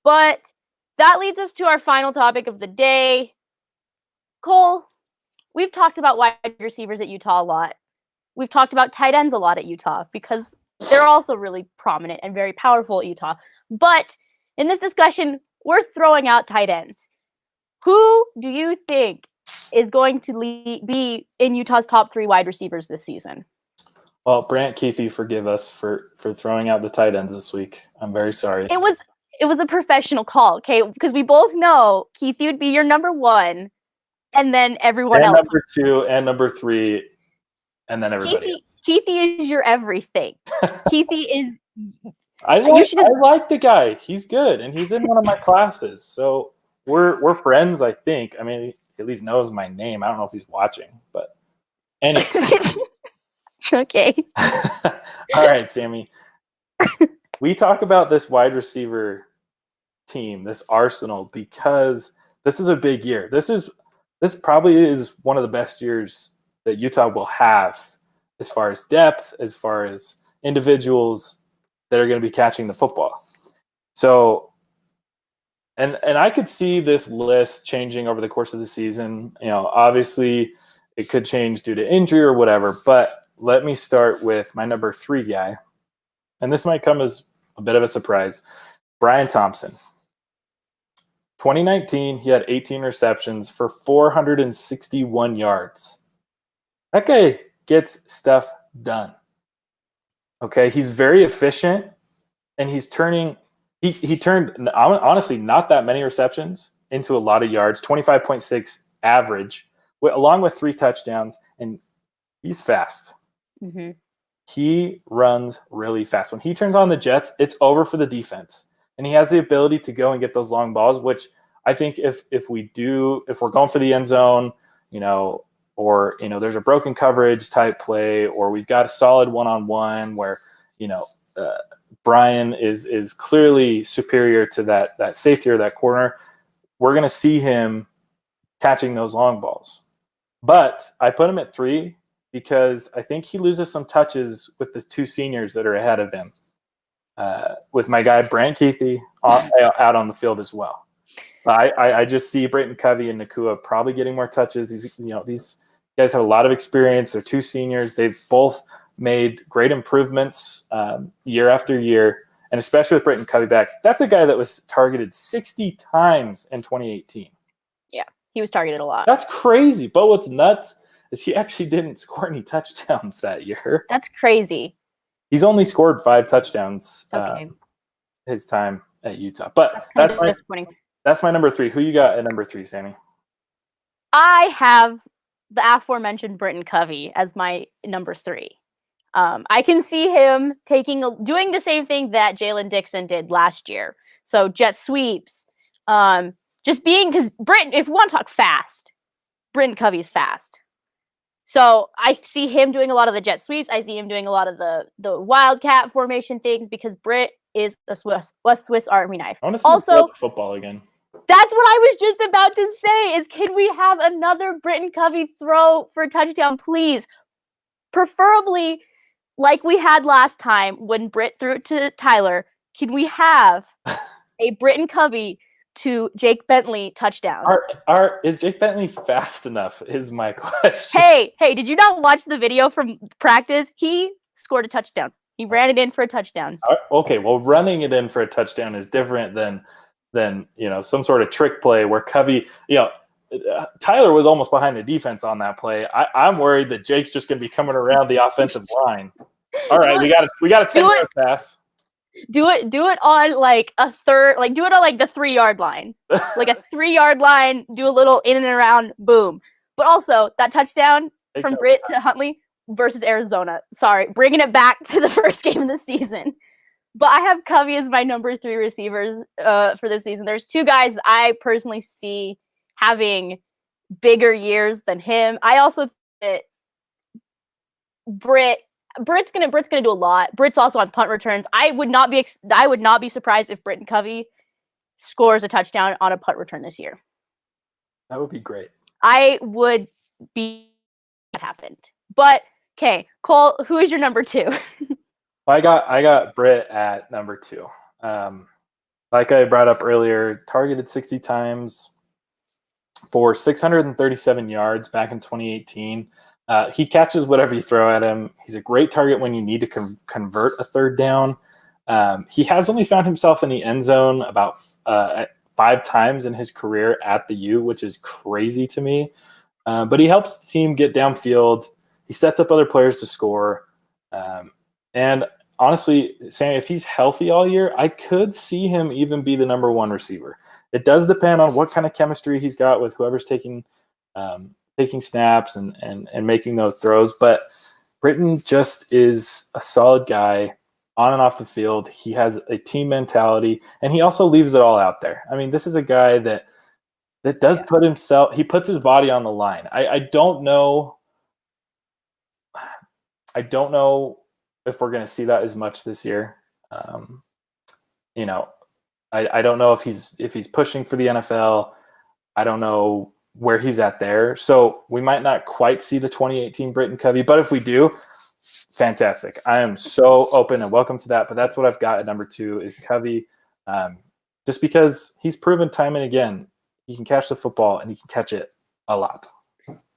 But that leads us to our final topic of the day. Cole, we've talked about wide receivers at Utah a lot. We've talked about tight ends a lot at Utah because they're also really prominent and very powerful at Utah. But in this discussion, we're throwing out tight ends. Who do you think is going to be in Utah's top 3 wide receivers this season? Well, Brant Keithy, forgive us for throwing out the tight ends this week. I'm very sorry. It was a professional call, okay? Because we both know Keithy would be your number 1, and then everyone else. Number 2 and number 3, and then everybody else. Keithy is your everything. Keithy is. I like the guy. He's good, and he's in one of my classes. So we're friends, I think. I mean, he at least knows my name. I don't know if he's watching, but anyway. Okay. All right, Sammy. We talk about this wide receiver team, this arsenal, because this is a big year. This probably is one of the best years that Utah will have as far as depth, as far as individuals that are going to be catching the football. So, and I could see this list changing over the course of the season. You know, obviously it could change due to injury or whatever, but let me start with my number 3 guy. And this might come as a bit of a surprise. Brian Thompson. 2019, he had 18 receptions for 461 yards. That guy gets stuff done. Okay, he's very efficient, and he's turning he turned, honestly, not that many receptions into a lot of yards, 25.6 average, along with 3 touchdowns, and he's fast. Mm-hmm. He runs really fast. When he turns on the jets, it's over for the defense. And he has the ability to go and get those long balls, which I think if we're going for the end zone, you know, or, you know, there's a broken coverage type play, or we've got a solid one-on-one where, you know, Brian is clearly superior to that safety or that corner, we're going to see him catching those long balls. But I put him at 3 because I think he loses some touches with the 2 seniors that are ahead of him, with my guy Brant Keithy out on the field as well. I just see Brayton Covey and Nakua probably getting more touches. These guys have a lot of experience. They're 2 seniors. They've both made great improvements year after year, and especially with Brayton Covey back. That's a guy that was targeted 60 times in 2018. Yeah, he was targeted a lot. That's crazy. But what's nuts is he actually didn't score any touchdowns that year. That's crazy. He's only scored 5 touchdowns his time at Utah. But that's my number 3. Who you got at number 3, Sammy? I have the aforementioned Britton Covey as my number 3. I can see him doing the same thing that Jalen Dixon did last year. So jet sweeps, because Britton, if we want to talk fast, Britton Covey's fast. So I see him doing a lot of the jet sweeps. I see him doing a lot of the wildcat formation things because Britt is a Swiss Army knife. I want to see football again. That's what I was just about to say, is can we have another Britton Covey throw for a touchdown, please? Preferably like we had last time when Britt threw it to Tyler. Can we have a Britton Covey to Jake Bentley touchdown? Is Jake Bentley fast enough is my question. Hey, did you not watch the video from practice? He scored a touchdown. He ran it in for a touchdown. Okay, well, running it in for a touchdown is different than some sort of trick play where Covey, Tyler was almost behind the defense on that play. I'm worried that Jake's just going to be coming around the offensive line. All right, we got a 10-yard pass. Do it on like a third, like do it on like the 3-yard line, like a 3-yard line. Do a little in and around, boom. But also that touchdown from Britt to Huntley versus Arizona. Sorry, bringing it back to the first game of the season. But I have Covey as my number 3 receivers for this season. There's 2 guys that I personally see having bigger years than him. I also think Britt's gonna do a lot. Britt's also on punt returns. I would not be surprised if Britton Covey scores a touchdown on a punt return this year. That would be great. I would be that happened. But okay, Cole, who is your number 2? I got Britt at number 2. like I brought up earlier, targeted 60 times for 637 yards back in 2018. He catches whatever you throw at him. He's a great target when you need to convert a third down. He has only found himself in the end zone about 5 times in his career at the U, which is crazy to me. But he helps the team get downfield. He sets up other players to score. And honestly, Sammy, if he's healthy all year, I could see him even be the number 1 receiver. It does depend on what kind of chemistry he's got with whoever's taking snaps and making those throws. But Britton just is a solid guy on and off the field. He has a team mentality, and he also leaves it all out there. I mean, this is a guy that does he puts his body on the line. I don't know if we're going to see that as much this year. I don't know if he's pushing for the NFL. I don't know where he's at there. So we might not quite see the 2018 Britton Covey, but if we do, fantastic. I am so open and welcome to that. But that's what I've got at number 2 is Covey. Just because he's proven time and again, he can catch the football and he can catch it a lot.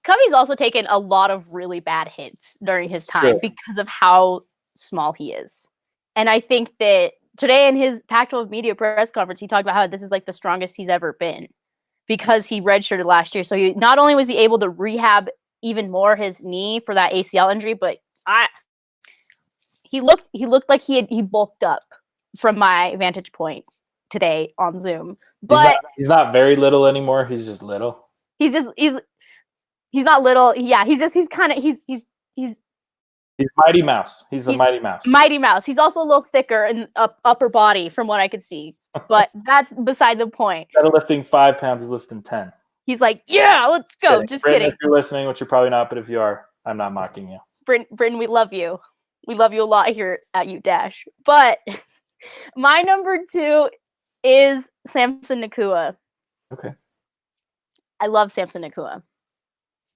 Covey's also taken a lot of really bad hits during his time because of how small he is. And I think that today in his Pac-12 media press conference, he talked about how this is like the strongest he's ever been because he redshirted last year. So he not only was he able to rehab even more his knee for that ACL injury, but he looked like he bulked up from my vantage point today on Zoom. But he's not very little anymore. He's just little. He's not little. Yeah, he's Mighty Mouse. He's the Mighty Mouse. Mighty Mouse. He's also a little thicker in upper body from what I could see. But that's beside the point. Instead of lifting 5 pounds, he's lifting 10. He's like, yeah, let's go. Just Britton, kidding. If you're listening, which you're probably not, but if you are, I'm not mocking you. Britton, we love you. We love you a lot here at Ute Dash. But my number 2 is Samson Nacua. Okay. I love Samson Nacua.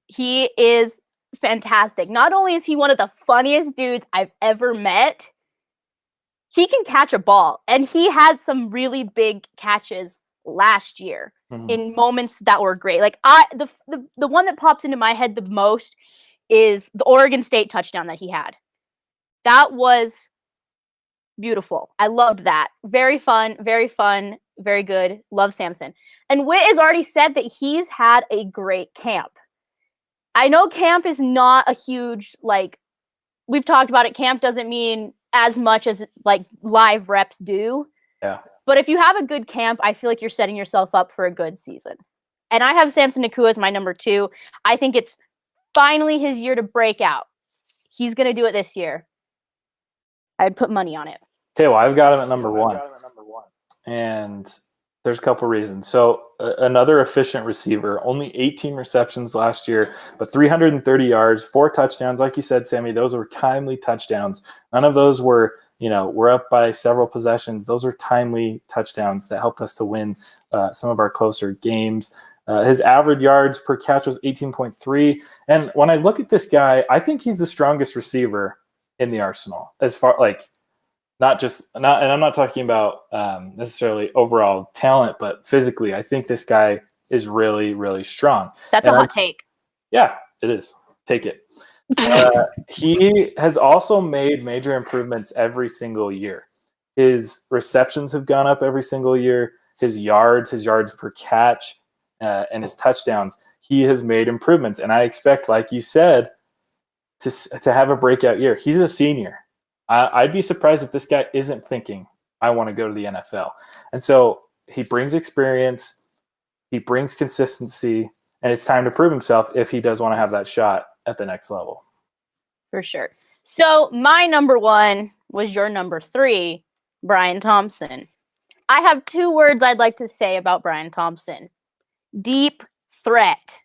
He is fantastic. Not only is he one of the funniest dudes I've ever met, he can catch a ball. And he had some really big catches last year in moments that were great. Like the one that pops into my head the most is the Oregon State touchdown that he had. That was beautiful. I loved that. Very fun, very good. Love Samson. And Whit has already said that he's had a great camp. I know camp is not a huge, like, we've talked about it. Camp doesn't mean as much as, like, live reps do. Yeah. But if you have a good camp, I feel like you're setting yourself up for a good season. And I have Samson Nacua as my number 2. I think it's finally his year to break out. He's going to do it this year. I'd put money on it. Okay, well, I've got him at number 1. And there's a couple reasons. So another efficient receiver, only 18 receptions last year, but 330 yards, 4 touchdowns. Like you said, Sammy, those were timely touchdowns. None of those were, we're up by several possessions. Those were timely touchdowns that helped us to win some of our closer games. His average yards per catch was 18.3. And when I look at this guy, I think he's the strongest receiver in the arsenal as far like, and I'm not talking about necessarily overall talent, but physically, I think this guy is really, really strong. That's a hot take. Yeah, it is. Take it. He has also made major improvements every single year. His receptions have gone up every single year. His yards per catch, and his touchdowns, he has made improvements. And I expect, like you said, to have a breakout year. He's a senior. I'd be surprised if this guy isn't thinking, I want to go to the NFL. And so he brings experience, he brings consistency, and it's time to prove himself if he does want to have that shot at the next level. For sure. So my number 1 was your number 3, Brian Thompson. I have 2 words I'd like to say about Brian Thompson. Deep threat.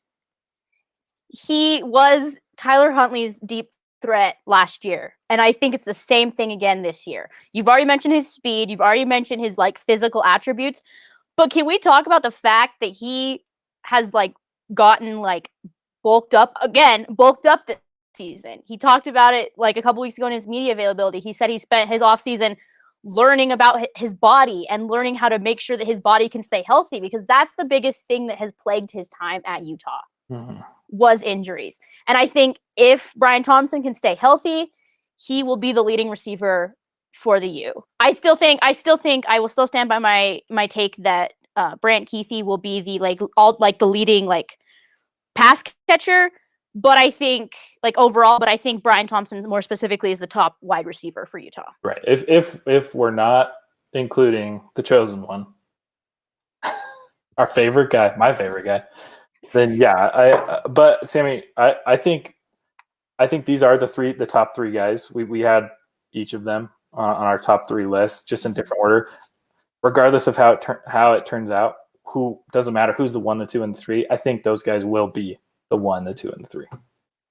He was Tyler Huntley's deep threat last year. And I think it's the same thing again this year. You've already mentioned his speed. You've already mentioned his physical attributes. But can we talk about the fact that he has gotten bulked up this season? He talked about it a couple weeks ago in his media availability. He said he spent his offseason learning about his body and learning how to make sure that his body can stay healthy, because that's the biggest thing that has plagued his time at Utah was injuries. And I think if Brian Thompson can stay healthy, he will be the leading receiver for the U. I still think I will still stand by my take that Brant Keithy will be the the leading pass catcher, but I think overall, but I think Brian Thompson more specifically is the top wide receiver for Utah. Right. If we're not including the chosen one, our favorite guy, my favorite guy, then yeah, but Sammy, I think these are the top three guys. We had each of them on our top three list, just in different order. Regardless of how it turns out, doesn't matter who's the 1, the 2, and the 3. I think those guys will be the 1, the 2, and the 3.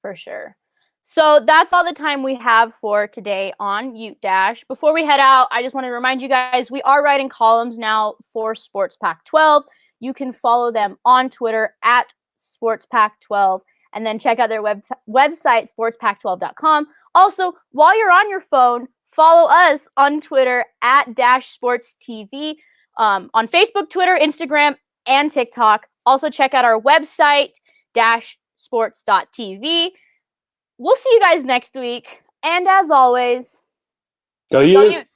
For sure. So that's all the time we have for today on Ute Dash. Before we head out, I just want to remind you guys, we are writing columns now for Sports Pack 12. You can follow them on Twitter at Sports Pack 12, and then check out their website, sportspack12.com. Also, while you're on your phone, follow us on Twitter at Dash Sports TV, on Facebook, Twitter, Instagram, and TikTok. Also, check out our website, dashsports.tv. We'll see you guys next week. And as always, go Utes!